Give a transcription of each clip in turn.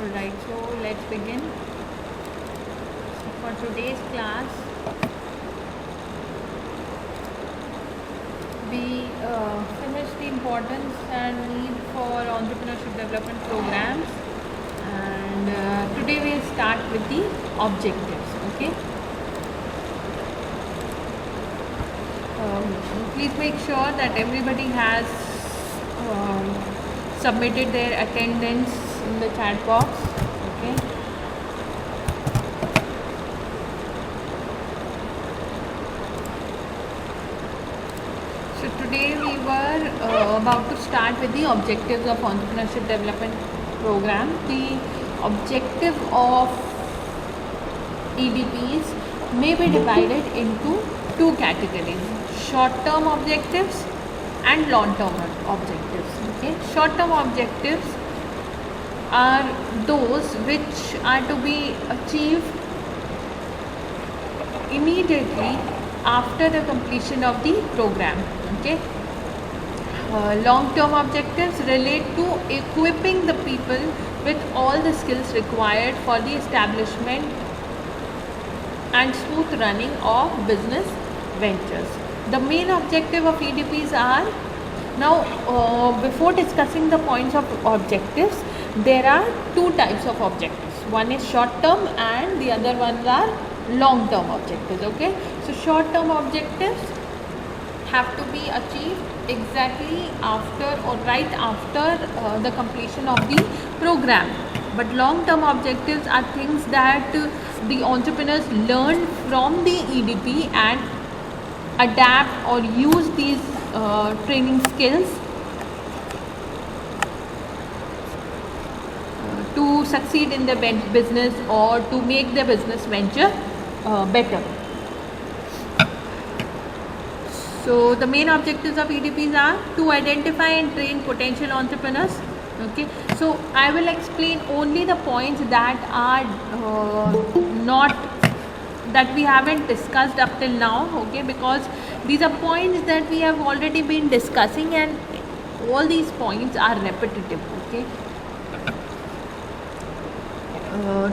Alright, so let's begin. So for today's class, we finished the importance and need for entrepreneurship development programs, and today we'll start with the objectives. Okay. Please make sure that everybody has submitted their attendance in the chat box. Okay. So today we were about to start with the objectives of entrepreneurship development program. The objective of EDPs may be divided into two categories: short-term objectives and long-term objectives. Okay, short-term objectives are those which are to be achieved immediately after the completion of the program. Okay. Long-term objectives relate to equipping the people with all the skills required for the establishment and smooth running of business ventures. The main objective of EDPs are now, before discussing the points of objectives, there are two types of objectives. One is short-term and the other ones are long-term objectives. Okay, so short-term objectives have to be achieved exactly after or right after the completion of the program. But long-term objectives are things that the entrepreneurs learn from the EDP and adapt or use these training skills to succeed in their business or to make their business venture better. So the main objectives of EDPs are to identify and train potential entrepreneurs. Okay, so I will explain only the points that are not that we haven't discussed up till now. Okay, because these are points that we have already been discussing and all these points are repetitive. Okay,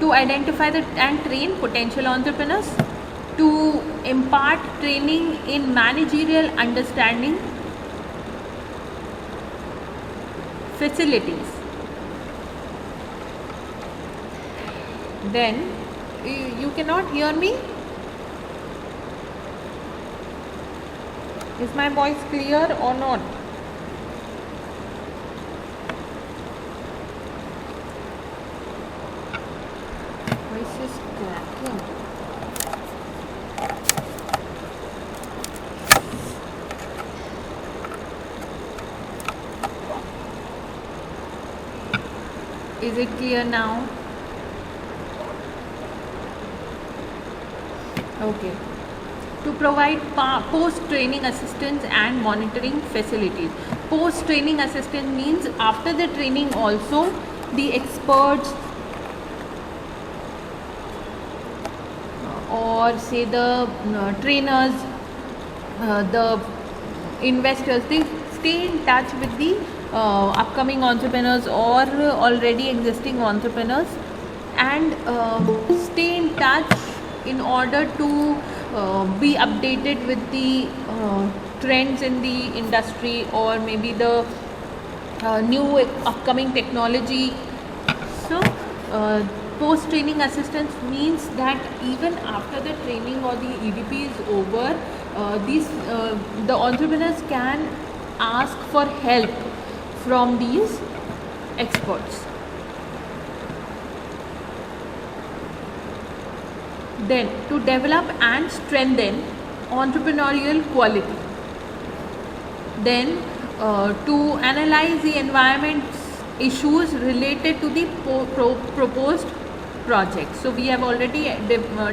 to identify and train potential entrepreneurs, to impart training in managerial understanding, facilities. Then you cannot hear me? Is my voice clear or not? Voice is cracking. Is it clear now? Okay. To provide post-training assistance and monitoring facilities. Post-training assistance means after the training also the experts or say the trainers, the investors, they stay in touch with the upcoming entrepreneurs or already existing entrepreneurs and stay in touch in order to be updated with the trends in the industry or maybe the new upcoming technology. So post-training assistance means that even after the training or the EDP is over, the entrepreneurs can ask for help from these experts. Then to develop and strengthen entrepreneurial quality. Then to analyze the environment issues related to the proposed project. So we have already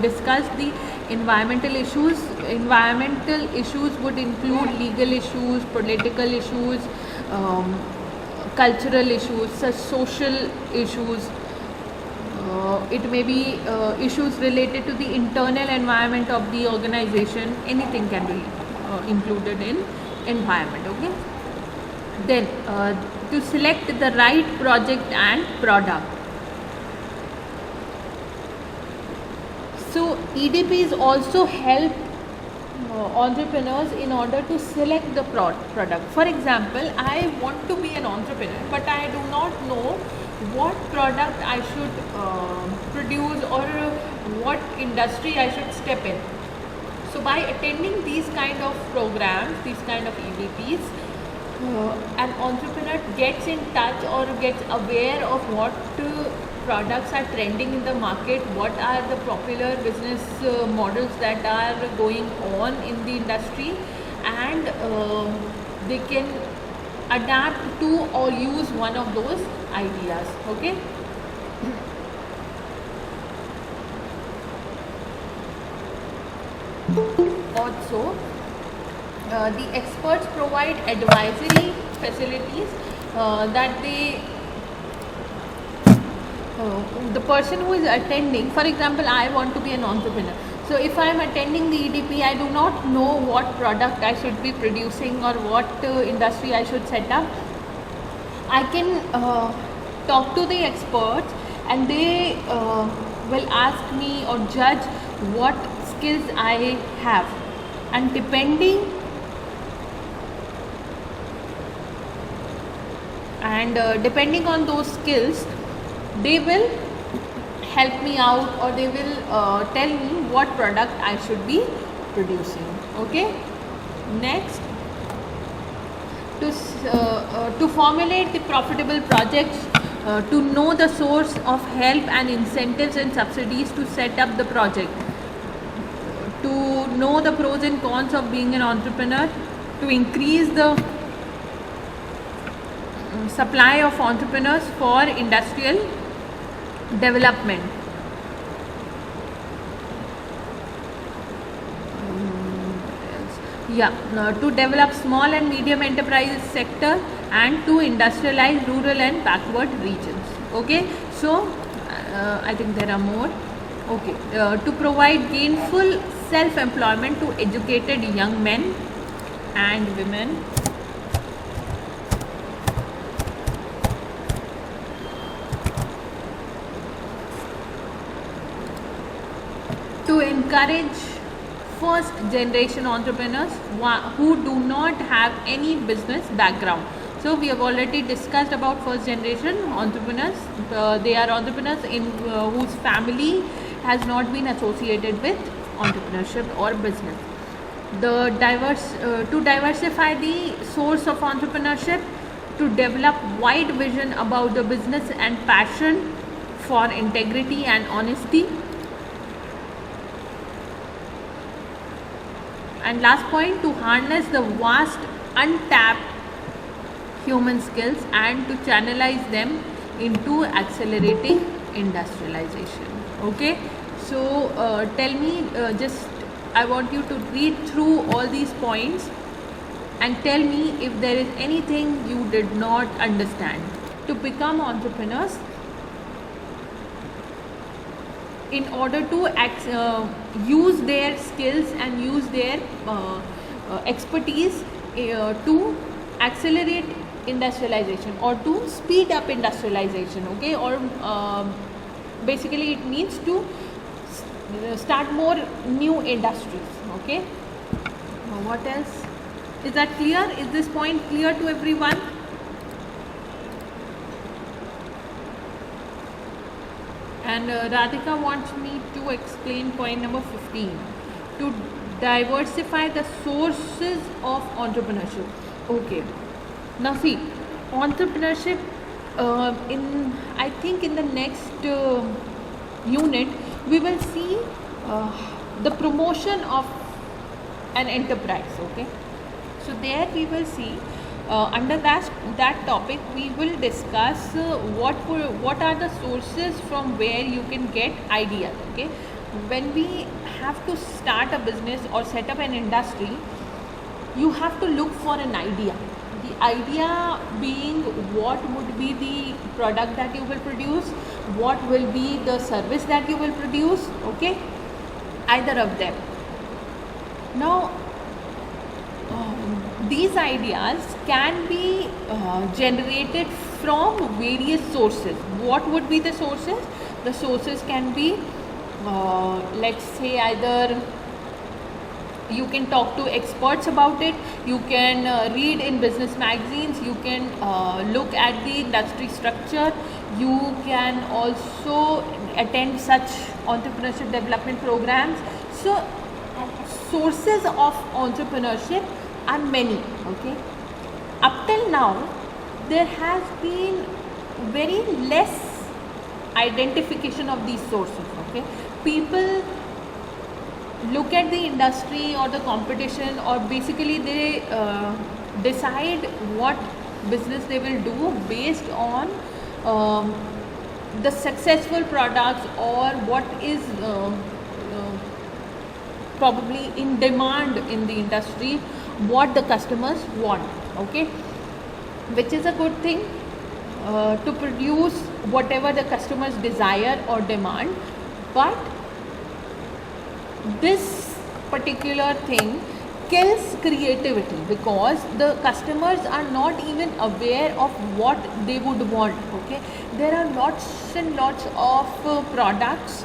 discussed the environmental issues. Environmental issues would include legal issues, political issues, cultural issues, such social issues. It may be issues related to the internal environment of the organization. Anything can be included in environment. Okay. Then to select the right project and product. So EDPs also help entrepreneurs in order to select the product. For example, I want to be an entrepreneur, but I do not know what product I should produce, or what industry I should step in. So by attending these kind of programs, these kind of EDPs, an entrepreneur gets in touch or gets aware of what products are trending in the market, what are the popular business models that are going on in the industry, and they can adapt to or use one of those ideas. Okay. Also, the experts provide advisory facilities that the person who is attending, for example, I want to be an entrepreneur. So if I am attending the EDP, I do not know what product I should be producing or what industry I should set up. I can talk to the experts, and they will ask me or judge what skills I have, and depending on those skills, they will help me out, or they will tell me what product I should be producing. Okay. Next, to formulate the profitable projects, to know the source of help and incentives and subsidies to set up the project, to know the pros and cons of being an entrepreneur, to increase the supply of entrepreneurs for industrial development. To develop small and medium enterprise sector, and to industrialize rural and backward regions. Okay, so I think there are more. Okay, to provide gainful self-employment to educated young men and women. To encourage first generation entrepreneurs who do not have any business background. So we have already discussed about first generation entrepreneurs. They are entrepreneurs in whose family has not been associated with entrepreneurship or business. To diversify the source of entrepreneurship, to develop wide vision about the business and passion for integrity and honesty. And last point, to harness the vast untapped human skills and to channelize them into accelerating industrialization. Okay, so tell me, I want you to read through all these points and tell me if there is anything you did not understand. To become entrepreneurs, in order to use their skills and use their expertise to accelerate industrialization or to speed up industrialization. Okay, or basically it means to start more new industries. Okay, what else? Is that clear? Is this point clear to everyone? And Radhika wants me to explain point number 15, to diversify the sources of entrepreneurship. Okay, now see, entrepreneurship I think in the next unit we will see the promotion of an enterprise. Okay, so there we will see under that topic we will discuss what are the sources from where you can get ideas. Okay, when we have to start a business or set up an industry, you have to look for an idea. The idea being what would be the product that you will produce, what will be the service that you will produce. Okay, either of them. Now these ideas can be generated from various sources. What would be the sources? The sources can be let's say either you can talk to experts about it, you can read in business magazines, you can look at the industry structure, you can also attend such entrepreneurship development programs. So sources of entrepreneurship are many. Okay, up till now there has been very less identification of these sources. Okay, people look at the industry or the competition, or basically they decide what business they will do based on the successful products, or what is probably in demand in the industry, what the customers want. Okay, which is a good thing to produce whatever the customers desire or demand. But this particular thing kills creativity, because the customers are not even aware of what they would want. Okay, there are lots and lots of products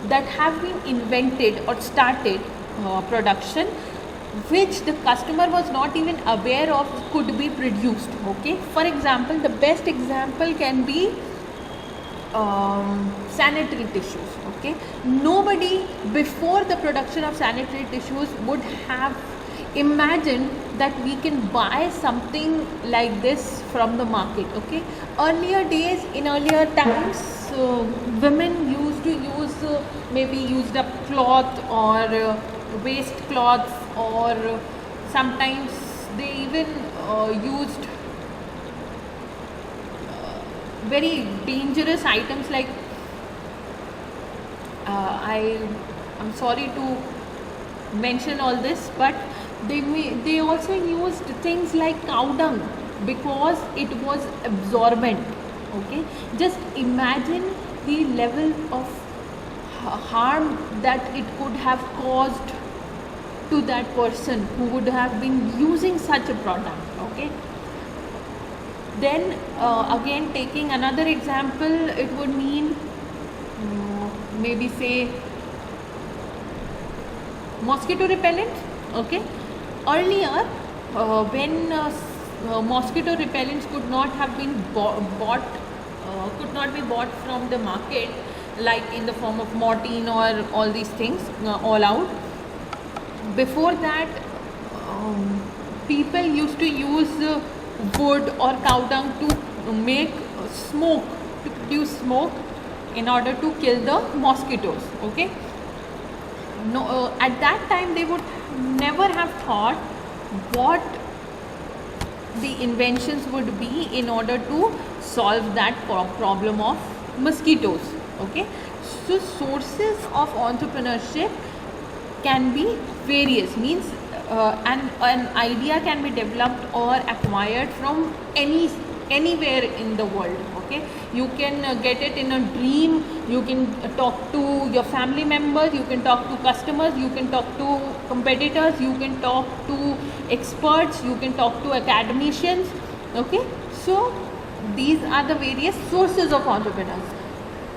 that have been invented or started production, which the customer was not even aware of could be produced. Okay, for example, the best example can be sanitary tissues. Okay, nobody before the production of sanitary tissues would have imagined that we can buy something like this from the market. Okay, earlier days, in earlier times, women used to use maybe used up cloth, or waste cloths, or sometimes they even used very dangerous items like I'm sorry to mention all this, but they also used things like cow dung, because it was absorbent. Okay, just imagine the level of harm that it could have caused to that person who would have been using such a product. Okay, then again, taking another example, it would mean maybe say mosquito repellent. Okay, earlier when mosquito repellents could not have been could not be bought from the market, like in the form of Mortein or all these things, all out. Before that, people used to use wood or cow dung to make smoke, to produce smoke in order to kill the mosquitoes. Okay, no, at that time they would never have thought what the inventions would be in order to solve that problem of mosquitoes. Okay, so sources of entrepreneurship can be various, means an idea can be developed or acquired from anywhere in the world. Okay, you can get it in a dream, you can talk to your family members, you can talk to customers, you can talk to competitors, you can talk to experts, you can talk to academicians. Okay, so these are the various sources of entrepreneurs,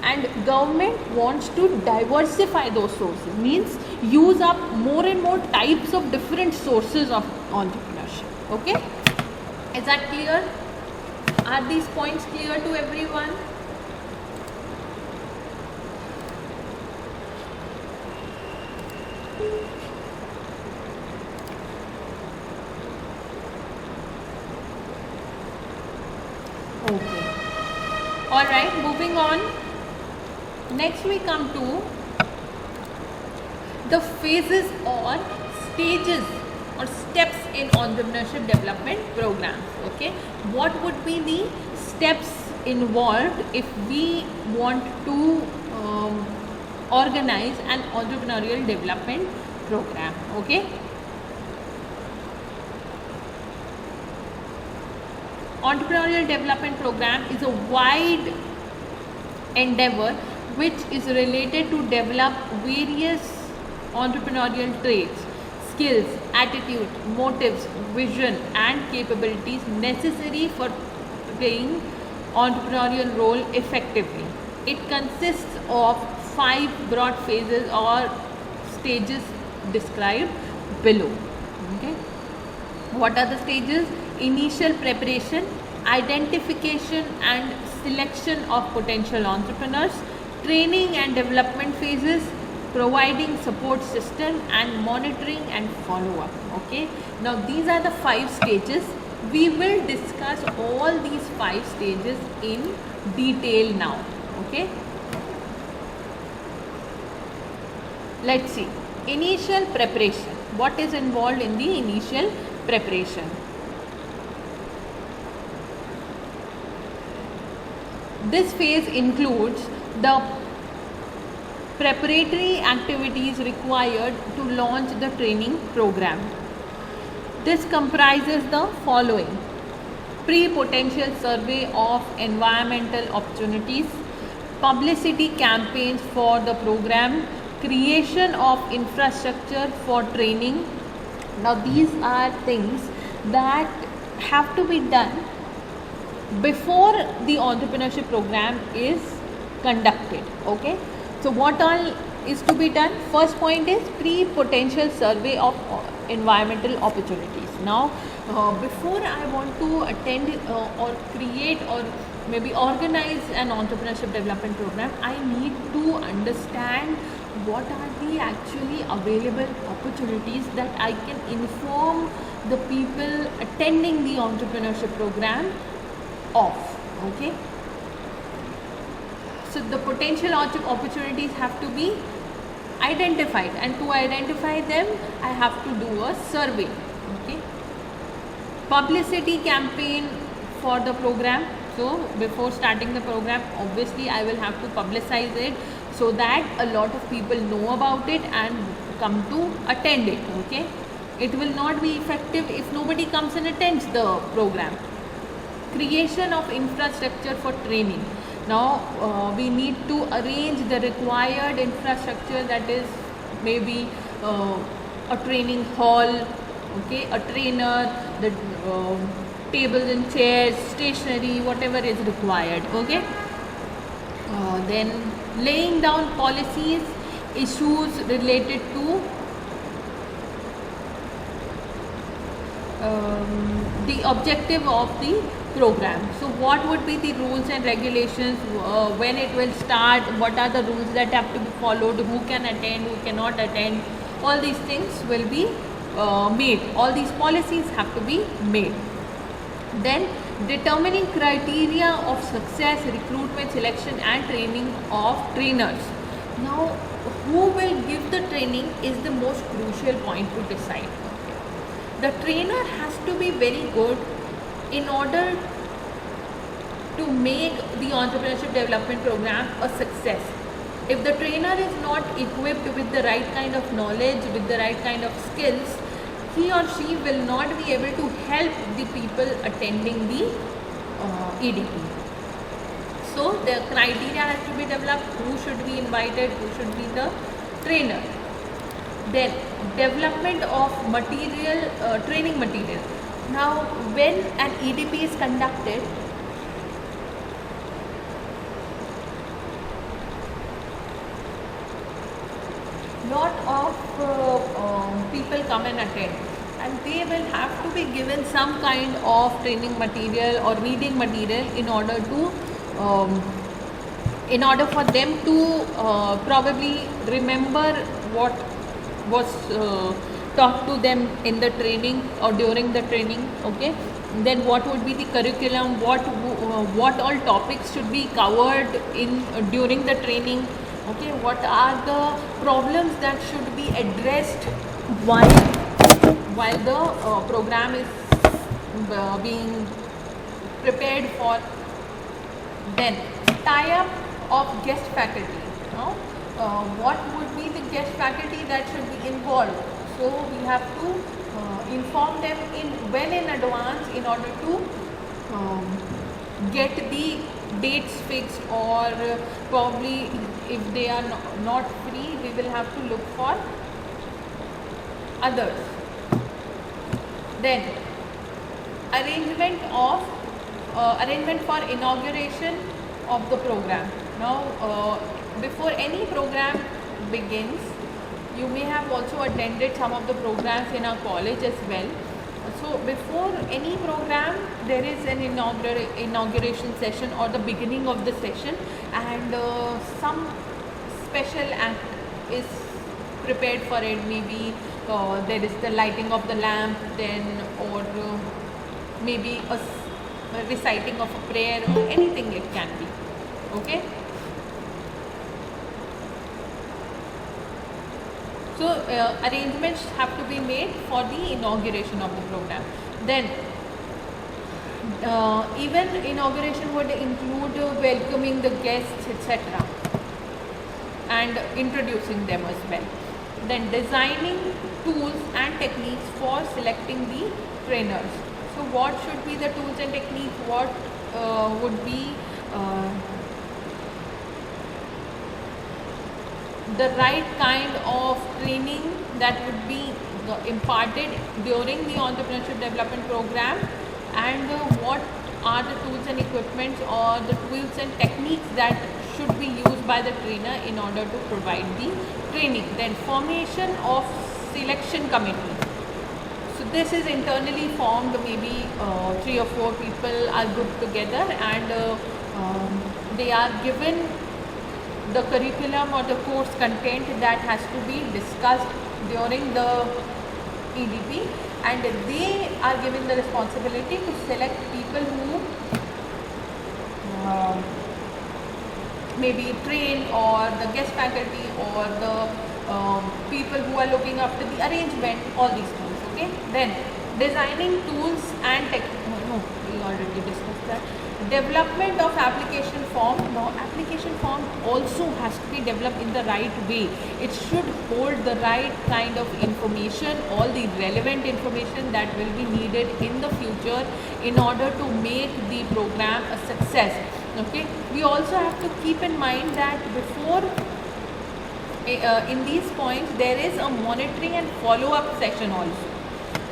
and government wants to diversify those sources, means use up more and more types of different sources of entrepreneurship. Okay, is that clear? Are these points clear to everyone? Okay, all right, moving on. Next we come to the phases or stages or steps in entrepreneurship development programs. Okay, what would be the steps involved if we want to organize an entrepreneurial development program? Okay, entrepreneurial development program is a wide endeavor which is related to develop various entrepreneurial traits, skills, attitude, motives, vision and capabilities necessary for playing entrepreneurial role effectively. It consists of 5 broad phases or stages described below. Okay. What are the stages? Initial preparation, identification and selection of potential entrepreneurs, training and development phases, providing support system, and monitoring and follow up. Okay. Now these are the 5 stages. We will discuss all these 5 stages in detail now. Okay. Let's see. Initial preparation. What is involved in the initial preparation? This phase includes the preparatory activities required to launch the training program. This comprises the following: pre-potential survey of environmental opportunities, publicity campaigns for the program, creation of infrastructure for training. Now these are things that have to be done before the entrepreneurship program is conducted. Okay, so what all is to be done? First point is pre-potential survey of environmental opportunities. Now before I want to attend or create or maybe organize an entrepreneurship development program, I need to understand what are the actually available opportunities that I can inform the people attending the entrepreneurship program of. Okay, so the potential opportunities have to be identified, and to identify them I have to do a survey. Okay, publicity campaign for the program. So before starting the program, obviously I will have to publicize it so that a lot of people know about it and come to attend it. Okay, it will not be effective if nobody comes and attends the program. Creation of infrastructure for training. Now we need to arrange the required infrastructure, that is maybe a training hall, okay, a trainer, the tables and chairs, stationery, whatever is required. Okay, then laying down policies, issues related to the objective of the program. So what would be the rules and regulations, when it will start, what are the rules that have to be followed, who can attend, who cannot attend, all these things will be made, all these policies have to be made. Then determining criteria of success, recruitment, selection and training of trainers. Now who will give the training is the most crucial point to decide. The trainer has to be very good in order to make the entrepreneurship development program a success. If the trainer is not equipped with the right kind of knowledge, with the right kind of skills, he or she will not be able to help the people attending the EDP. So the criteria has to be developed, who should be invited, who should be the trainer. Then development of material, training material. Now when an EDP is conducted, lot of people come and attend, and they will have to be given some kind of training material or reading material in order for them to probably remember what was taught to them in the training or during the training. Okay, then what would be the curriculum, what all topics should be covered in during the training. Okay, what are the problems that should be addressed while the program is being prepared for. Then tie-up of guest faculty. Now, what would be the guest faculty that should be involved? So we have to inform them well in advance in order to get the dates fixed, or probably if they are not free, we will have to look for others. Then arrangement for inauguration of the program. Now, before any program begins, you may have also attended some of the programs in our college as well. So before any program, there is an inauguration session or the beginning of the session, and some special act is prepared for it. Maybe there is the lighting of the lamp, then or maybe a reciting of a prayer, or anything it can be. Okay. So arrangements have to be made for the inauguration of the program. Then even inauguration would include welcoming the guests, etc., and introducing them as well. Then designing tools and techniques for selecting the trainers. So what should be the tools and techniques? What would be the right kind of training that would be imparted during the entrepreneurship development program, and what are the tools and equipments or the tools and techniques that should be used by the trainer in order to provide the training. Then formation of selection committee. So this is internally formed, maybe 3 or 4 people are grouped together, and they are given the curriculum or the course content that has to be discussed during the EDP, and they are given the responsibility to select people who maybe train, or the guest faculty, or the people who are looking after the arrangement, all these things. Okay. Then designing tools and no, we already discussed that. Development of application form. Now application form also has to be developed in the right way. It should hold the right kind of information, all the relevant information that will be needed in the future in order to make the program a success. Okay. We also have to keep in mind that before in these points there is a monitoring and follow-up section also.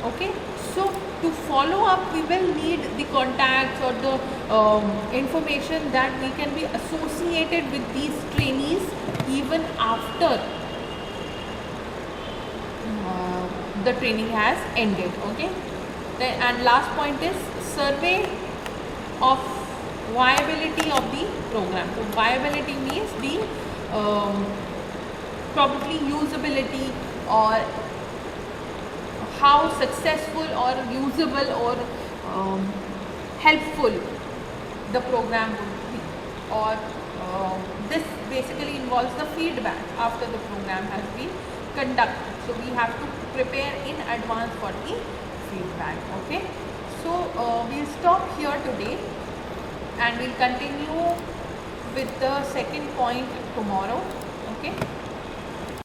Okay. So to follow up, we will need the contacts or the information that we can be associated with these trainees even after the training has ended. Okay. And last point is survey of viability of the program. So viability means the probably usability, or how successful or usable or helpful the program would be, or this basically involves the feedback after the program has been conducted. So we have to prepare in advance for the feedback. Okay. So we'll stop here today, and we'll continue with the second point tomorrow. Okay.